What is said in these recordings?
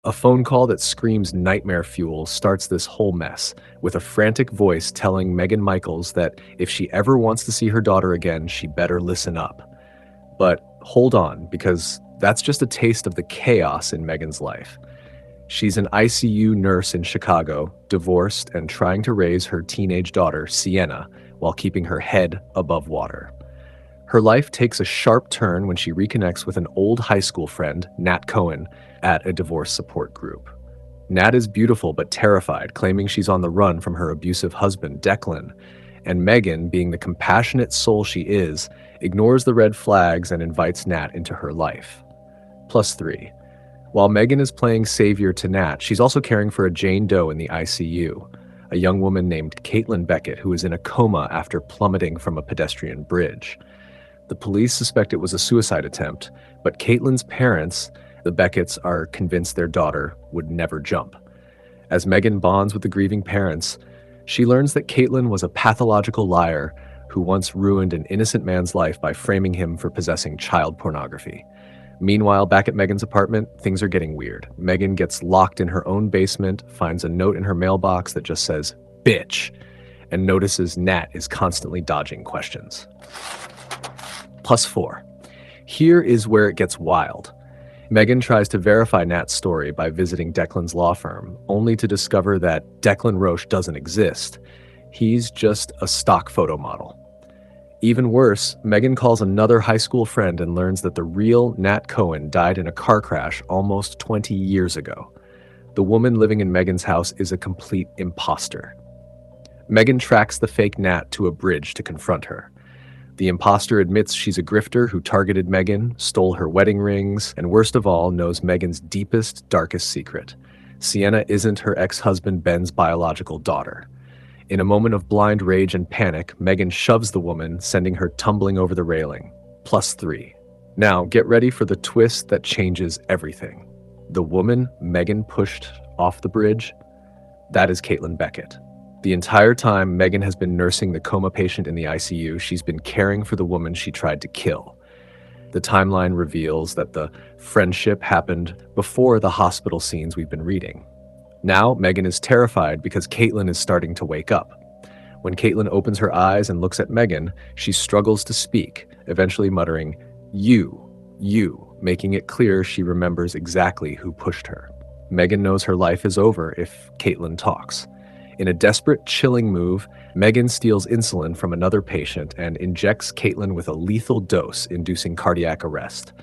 A phone call that screams nightmare fuel starts this whole mess, with a frantic voice telling Meghan Michaels that if she ever wants to see her daughter again, she better listen up. But hold on, because that's just a taste of the chaos in Meghan's life. She's an ICU nurse in Chicago, divorced and trying to raise her teenage daughter, Sienna, while keeping her head above water. Her life takes a sharp turn when she reconnects with an old high school friend, Nat Cohen, at a divorce support group. Nat is beautiful but terrified, claiming she's on the run from her abusive husband, Declan. And Meghan, being the compassionate soul she is, ignores the red flags and invites Nat into her life. +3. While Meghan is playing savior to Nat, she's also caring for a Jane Doe in the ICU, a young woman named Caitlin Beckett who is in a coma after plummeting from a pedestrian bridge. The police suspect it was a suicide attempt, but Caitlin's parents, the Becketts, are convinced their daughter would never jump. As Meghan bonds with the grieving parents, she learns that Caitlin was a pathological liar who once ruined an innocent man's life by framing him for possessing child pornography. Meanwhile, back at Meghan's apartment, things are getting weird. Meghan gets locked in her own basement, finds a note in her mailbox that just says, "Bitch," and notices Nat is constantly dodging questions. +4. Here is where it gets wild. Meghan tries to verify Nat's story by visiting Declan's law firm, only to discover that Declan Roche doesn't exist. He's just a stock photo model. Even worse, Meghan calls another high school friend and learns that the real Nat Cohen died in a car crash almost 20 years ago. The woman living in Meghan's house is a complete impostor. Meghan tracks the fake Nat to a bridge to confront her. The imposter admits she's a grifter who targeted Meghan, stole her wedding rings, and worst of all, knows Meghan's deepest, darkest secret. Sienna isn't her ex-husband Ben's biological daughter. In a moment of blind rage and panic, Meghan shoves the woman, sending her tumbling over the railing. +3. Now, get ready for the twist that changes everything. The woman Meghan pushed off the bridge, that is Caitlin Beckett. The entire time Meghan has been nursing the coma patient in the ICU, she's been caring for the woman she tried to kill. The timeline reveals that the friendship happened before the hospital scenes we've been reading. Now, Meghan is terrified because Caitlin is starting to wake up. When Caitlin opens her eyes and looks at Meghan, she struggles to speak, eventually muttering, you, making it clear she remembers exactly who pushed her. Meghan knows her life is over if Caitlin talks. In a desperate, chilling move, Meghan steals insulin from another patient and injects Caitlin with a lethal dose, inducing cardiac arrest.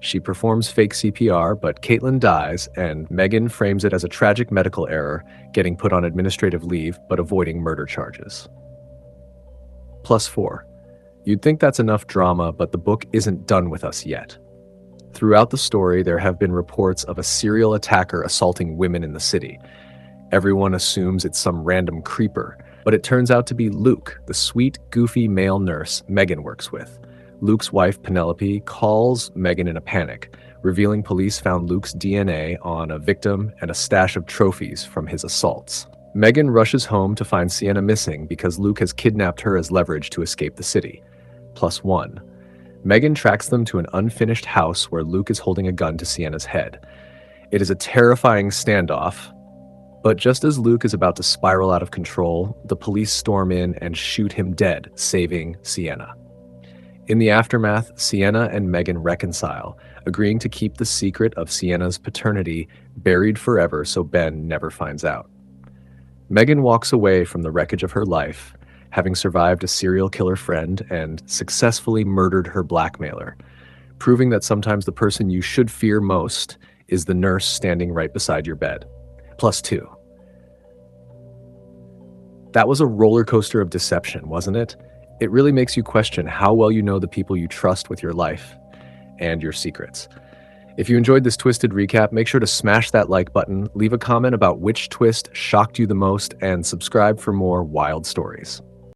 She performs fake CPR, but Caitlin dies, and Meghan frames it as a tragic medical error, getting put on administrative leave but avoiding murder charges. +4. You'd think that's enough drama, but the book isn't done with us yet. Throughout the story, there have been reports of a serial attacker assaulting women in the city. Everyone assumes it's some random creeper, but it turns out to be Luke, the sweet, goofy male nurse Meghan works with. Luke's wife, Penelope, calls Meghan in a panic, revealing police found Luke's DNA on a victim and a stash of trophies from his assaults. Meghan rushes home to find Sienna missing because Luke has kidnapped her as leverage to escape the city. +1. Meghan tracks them to an unfinished house where Luke is holding a gun to Sienna's head. It is a terrifying standoff, but just as Luke is about to spiral out of control, the police storm in and shoot him dead, saving Sienna. In the aftermath, Sienna and Meghan reconcile, agreeing to keep the secret of Sienna's paternity buried forever so Ben never finds out. Meghan walks away from the wreckage of her life, having survived a serial killer friend and successfully murdered her blackmailer, proving that sometimes the person you should fear most is the nurse standing right beside your bed. +2. That was a roller coaster of deception, wasn't it? It really makes you question how well you know the people you trust with your life and your secrets. If you enjoyed this twisted recap, make sure to smash that like button, leave a comment about which twist shocked you the most, and subscribe for more wild stories.